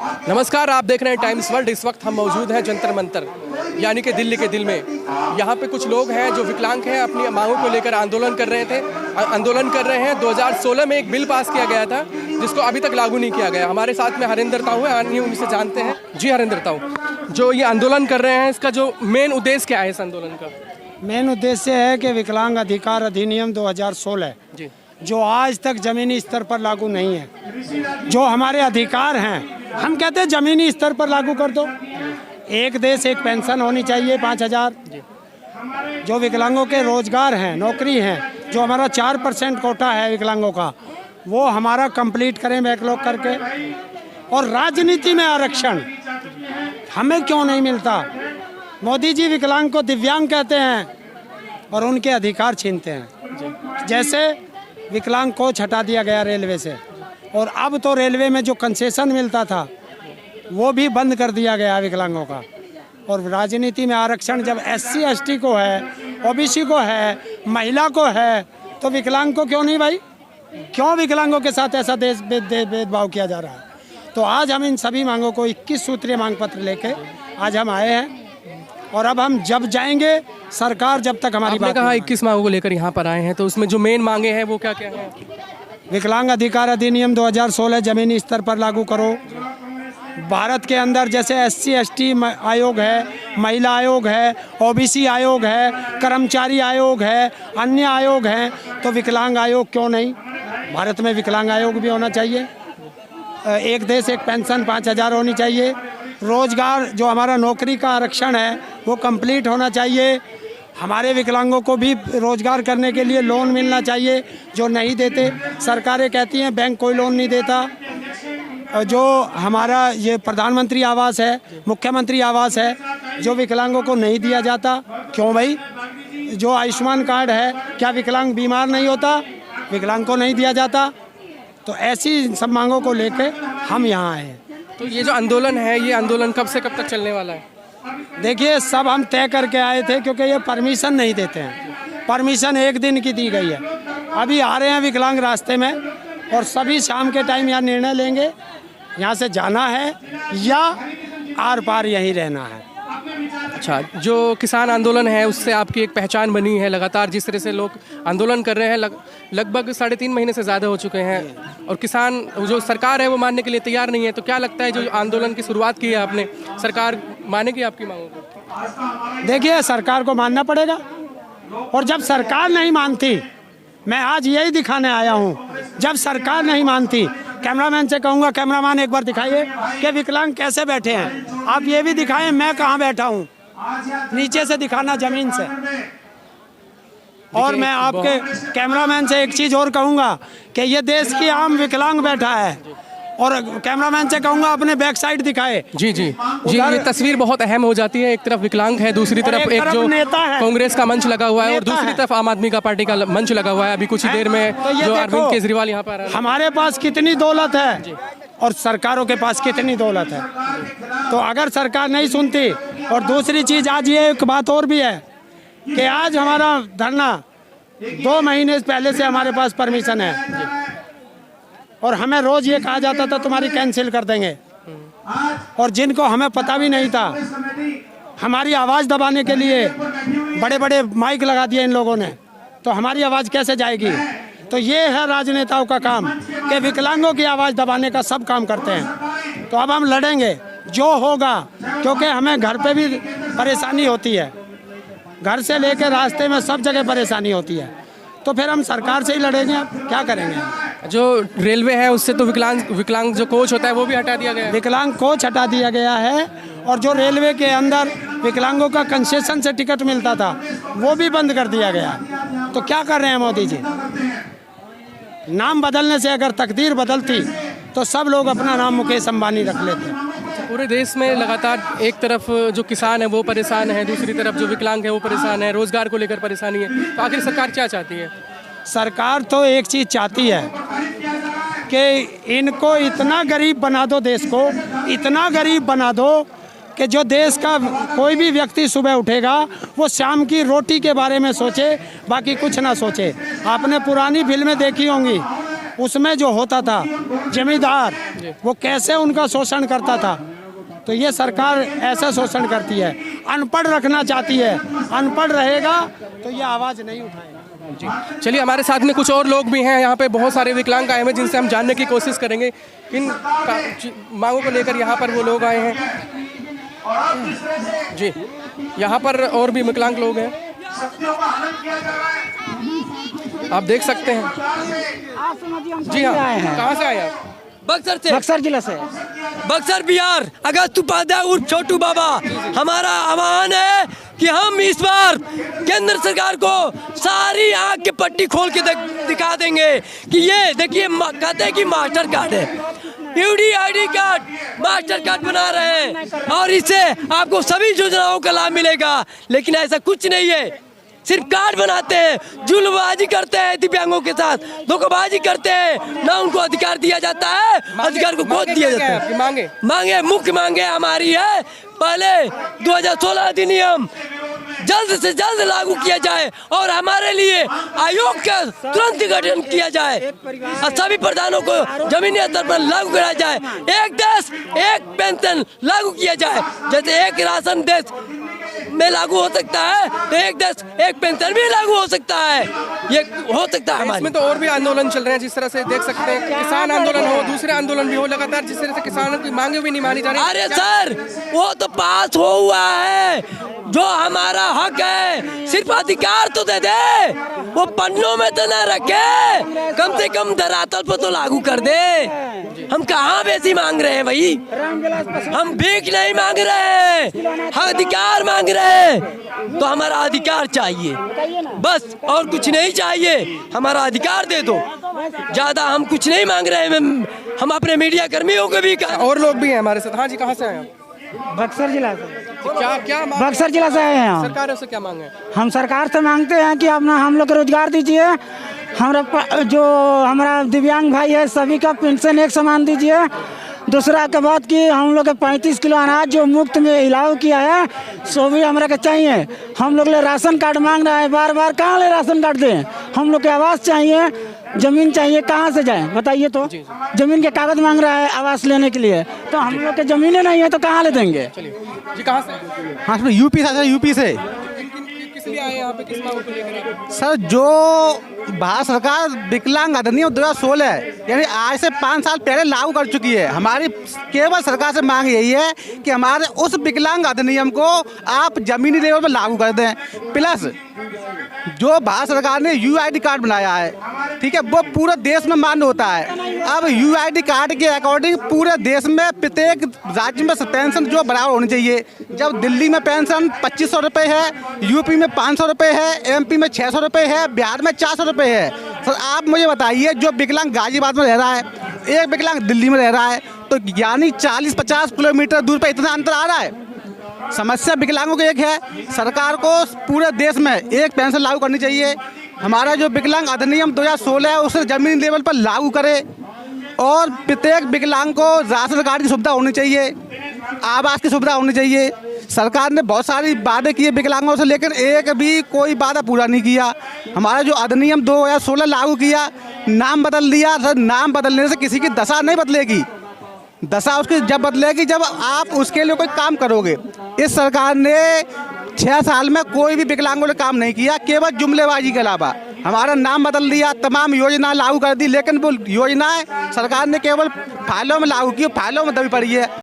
नमस्कार, आप देख रहे हैं टाइम्स वर्ल्ड। इस वक्त हम मौजूद हैं जंतर मंतर यानी कि दिल्ली के दिल में। यहाँ पे कुछ लोग हैं जो विकलांग हैं, अपनी मांगों को लेकर आंदोलन कर रहे हैं। 2016 में एक बिल पास किया गया था जिसको अभी तक लागू नहीं किया गया। हमारे साथ में हरिंदर ताऊ है, आइए उनसे जानते हैं। जी हरिंदर ताऊ, जो ये आंदोलन कर रहे हैं इसका जो मेन उद्देश्य क्या है? इस आंदोलन का मेन उद्देश्य है कि विकलांग अधिकार अधिनियम 2016 जी, जो आज तक जमीनी स्तर पर लागू नहीं है, जो हमारे अधिकार हैं, हम कहते हैं जमीनी स्तर पर लागू कर दो। एक देश एक पेंशन होनी चाहिए 5,000। जो विकलांगों के रोजगार हैं, नौकरी हैं, जो हमारा 4% कोटा है विकलांगों का, वो हमारा कंप्लीट करें बैकलॉग करके। और राजनीति में आरक्षण हमें क्यों नहीं मिलता? मोदी जी विकलांग को दिव्यांग कहते हैं और उनके अधिकार छीनते हैं। जैसे विकलांग कोच हटा दिया गया रेलवे से, और अब तो रेलवे में जो कंसेशन मिलता था वो भी बंद कर दिया गया विकलांगों का। और राजनीति में आरक्षण जब SC ST को है, OBC को है, महिला को है, तो विकलांग को क्यों नहीं भाई? क्यों विकलांगों के साथ ऐसा भेदभाव किया जा रहा है? तो आज हम इन सभी मांगों को 21 सूत्रीय मांग पत्र लेके आज हम आए हैं। और अब हम जब जाएंगे, सरकार जब तक हमारी बात कहा 21 मांगों को लेकर यहाँ पर आए हैं, तो उसमें जो मेन मांगे हैं वो क्या क्या है? विकलांग अधिकार अधिनियम 2016 जमीनी स्तर पर लागू करो। भारत के अंदर जैसे SC ST आयोग है, महिला आयोग है, OBC आयोग है, कर्मचारी आयोग है, अन्य आयोग हैं, तो विकलांग आयोग क्यों नहीं? भारत में विकलांग आयोग भी होना चाहिए। एक देश एक पेंशन 5,000 होनी चाहिए। रोजगार जो हमारा नौकरी का आरक्षण है वो कंप्लीट होना चाहिए। हमारे विकलांगों को भी रोजगार करने के लिए लोन मिलना चाहिए, जो नहीं देते। सरकारें कहती हैं बैंक कोई लोन नहीं देता। जो हमारा ये प्रधानमंत्री आवास है, मुख्यमंत्री आवास है, जो विकलांगों को नहीं दिया जाता, क्यों भाई? जो आयुष्मान कार्ड है, क्या विकलांग बीमार नहीं होता? विकलांग को नहीं दिया जाता। तो ऐसी सब मांगों को लेकर हम यहाँ आए हैं। तो ये जो आंदोलन है, ये आंदोलन कब से कब तक चलने वाला है? देखिए, सब हम तय करके आए थे, क्योंकि ये परमिशन नहीं देते हैं। परमिशन एक दिन की दी गई है। अभी आ रहे हैं विकलांग रास्ते में, और सभी शाम के टाइम यहाँ निर्णय लेंगे, यहाँ से जाना है या आर पार यहीं रहना है। अच्छा, जो किसान आंदोलन है उससे आपकी एक पहचान बनी है। लगातार जिस तरह से लोग आंदोलन कर रहे हैं, लगभग 3.5 महीने से ज़्यादा हो चुके हैं, और किसान जो सरकार है वो मानने के लिए तैयार नहीं है। तो क्या लगता है, जो आंदोलन की शुरुआत की है आपने, सरकार मानेगी आपकी मांगों को? देखिए, सरकार को मानना पड़ेगा। और जब सरकार नहीं मानती, मैं आज यही दिखाने आया हूँ, जब सरकार नहीं मानती, कैमरामैन से कहूँगा, कैमरामैन एक बार दिखाइए कि विकलांग कैसे बैठे हैं। आप ये भी दिखाएं मैं कहाँ बैठा हूँ, नीचे से दिखाना, जमीन से। और मैं आपके कैमरामैन से एक चीज़ और कहूँगा कि ये देश की आम विकलांग बैठा है। और कैमरामैन से कहूँगा अपने बैक साइड दिखाए। जी जी जी, ये तस्वीर बहुत अहम हो जाती है। एक तरफ विकलांग है, दूसरी तरफ एक जो कांग्रेस का मंच लगा हुआ है, और दूसरी तरफ आम आदमी का पार्टी का मंच लगा हुआ है। अभी कुछ ही देर में जो अरविंद केजरीवाल यहाँ पर आ रहे हैं। हमारे पास कितनी दौलत है और सरकारों के पास कितनी दौलत है। तो अगर सरकार नहीं सुनती, और दूसरी चीज़ आज ये एक बात और भी है कि आज हमारा धरना 2 महीने पहले से हमारे पास परमिशन है, और हमें रोज ये कहा जाता था तुम्हारी कैंसिल कर देंगे। और जिनको हमें पता भी नहीं था, हमारी आवाज़ दबाने के लिए बड़े बड़े माइक लगा दिए इन लोगों ने, तो हमारी आवाज़ कैसे जाएगी? तो ये है राजनेताओं का काम कि विकलांगों की आवाज़ दबाने का सब काम करते हैं। तो अब हम लड़ेंगे जो होगा, क्योंकि हमें घर पे भी परेशानी होती है, घर से लेकर रास्ते में सब जगह परेशानी होती है। तो फिर हम सरकार से ही लड़ेंगे। अब क्या करेंगे? जो रेलवे है उससे तो विकलांग जो कोच होता है वो भी हटा दिया गया है। विकलांग कोच हटा दिया गया है, और जो रेलवे के अंदर विकलांगों का कंसेशन से टिकट मिलता था वो भी बंद कर दिया गया। तो क्या कर रहे हैं मोदी जी? नाम बदलने से अगर तकदीर बदलती तो सब लोग अपना नाम मुकेश अंबानी रख लेते। पूरे देश में लगातार एक तरफ जो किसान है वो परेशान है, दूसरी तरफ जो विकलांग है वो परेशान है, रोजगार को लेकर परेशानी है। तो आखिर सरकार क्या चाहती है? सरकार तो एक चीज़ चाहती है कि इनको इतना गरीब बना दो, देश को इतना गरीब बना दो कि जो देश का कोई भी व्यक्ति सुबह उठेगा वो शाम की रोटी के बारे में सोचे, बाकी कुछ ना सोचे। आपने पुरानी फिल्में देखी होंगी, उसमें जो होता था जमींदार, वो कैसे उनका शोषण करता था। तो ये सरकार ऐसा शोषण करती है, अनपढ़ रखना चाहती है। अनपढ़ रहेगा तो ये आवाज़ नहीं उठाएगा। चलिए, हमारे साथ में कुछ और लोग भी हैं, यहाँ पे बहुत सारे विकलांग आए हैं जिनसे हम जानने की कोशिश करेंगे किन मांगों को लेकर यहाँ पर वो लोग आए हैं। जी, यहाँ पर और भी विकलांग लोग हैं, आप देख सकते हैं। जी हाँ, कहाँ से आए आप? बक्सर से, बक्सर जिला से, बक्सर बिहार। अगस्त उपाध्याय उर्फ छोटू बाबा, हमारा आह्वान है कि हम इस बार केंद्र सरकार को सारी आंख की पट्टी खोल के दिखा देंगे कि ये देखिए, कहते हैं कि मास्टर कार्ड है, यूडीआईडी कार्ड, मास्टर कार्ड बना रहे हैं और इससे आपको सभी योजनाओं का लाभ मिलेगा। लेकिन ऐसा कुछ नहीं है, सिर्फ कार्ड बनाते हैं, जुल्मबाजी करते हैं, दिव्यांगों के साथ धोखाबाजी करते हैं, ना उनको अधिकार दिया जाता है, अधिकार को गोद दिया जाता है। मांगे मुख्य मांगे हमारी है, पहले 2016 अधिनियम जल्द से जल्द लागू किया जाए और हमारे लिए आयोग का तुरंत गठन किया जाए और सभी प्रधानों को जमीनी स्तर पर लागू कराया जाए। एक देश एक पेंशन लागू किया जाए, जैसे एक राशन देश में लागू हो सकता है तो एक देश एक पेंशन भी लागू हो सकता है, ये हो सकता है। इसमें तो और भी आंदोलन चल रहे हैं, जिस तरह से देख सकते हैं, किसान आंदोलन हो, दूसरे आंदोलन भी हो लगातार, जिस तरह से किसानों की मांगे भी नहीं मानी जा रही। अरे सर, वो तो पास हो हुआ है, जो हमारा हक है, सिर्फ अधिकार तो दे दे, वो पन्नों में तो न रखे, कम से कम धरातल पर तो लागू कर दे। हम कहाँ बेसी मांग रहे हैं भाई, हम भीख नहीं मांग रहे हैं, अधिकार मांग रहे हैं। तो हमारा अधिकार चाहिए बस, और कुछ नहीं चाहिए, हमारा अधिकार दे दो, ज्यादा हम कुछ नहीं मांग रहे हैं। हम अपने मीडिया कर्मियों को भी और लोग भी हैं हमारे साथ। हाँ जी, कहाँ से आए आप? बक्सर जिला से। क्या बक्सर जिला से आए हैं। सरकारों से क्या मांगे? हम सरकार से मांगते हैं कि अपना हम लोग को रोजगार दीजिए, जो हमारा दिव्यांग भाई है सभी का पेंशन एक समान दीजिए। दूसरा के बाद कि हम लोग के 35 किलो अनाज जो मुफ्त में इलाव किया है सो भी हमारा के चाहिए। हम लोग ले राशन कार्ड मांग रहा है, बार बार कहाँ ले राशन कार्ड दें। हम लोग के आवास चाहिए, जमीन चाहिए, कहाँ से जाएं बताइए। तो जमीन के कागज मांग रहा है आवास लेने के लिए, तो हम लोग के जमीनें नहीं है तो कहाँ ले देंगे। जी, कहाँ से? हाँ सर, यूपी से। किस लिए आए यहाँ पे, किस मांगों को लेकर? सर, जो भारत सरकार विकलांग अधिनियम 2016 यानी आज से 5 साल पहले लागू कर चुकी है, हमारी केवल सरकार से मांग यही है कि हमारे उस विकलांग अधिनियम को आप जमीनी लेवल पर लागू कर दें। प्लस जो भारत सरकार ने यूआईडी कार्ड बनाया है, ठीक है, वो पूरे देश में मान्य होता है। अब यूआईडी कार्ड के अकॉर्डिंग पूरे देश में प्रत्येक राज्य में पेंशन जो बराबर होनी चाहिए। जब दिल्ली में पेंशन 2500 रुपये है, यूपी में 500 रुपये है, एमपी में 600 रुपये है, बिहार में 400 रुपये है। सर आप मुझे बताइए, जो विकलांग गाजीबाद में रह रहा है, एक विकलांग दिल्ली में रह रहा है, तो यानी 40-50 किलोमीटर दूर पर इतना अंतर आ रहा है। समस्या विकलांगों की एक है, सरकार को पूरे देश में एक पेंशन लागू करनी चाहिए। हमारा जो विकलांग अधिनियम 2016 है उसे जमीनी लेवल पर लागू करे और प्रत्येक विकलांग को राशन कार्ड की सुविधा होनी चाहिए, आवास की सुविधा होनी चाहिए। सरकार ने बहुत सारी वादे किए विकलांगों से, लेकिन एक भी कोई वादा पूरा नहीं किया। हमारा जो अधिनियम 2016 लागू किया, नाम बदल दिया। सर, नाम बदलने से किसी की दशा नहीं बदलेगी, दशा उसकी जब बदलेगी जब आप उसके लिए कोई काम करोगे। इस सरकार ने 6 साल में कोई भी विकलांगों ने काम नहीं किया, केवल जुमलेबाजी के अलावा। हमारा नाम बदल दिया, तमाम योजना लागू कर दी, लेकिन वो योजनाएं सरकार ने केवल फाइलों में लागू की, फाइलों में दबी पड़ी है।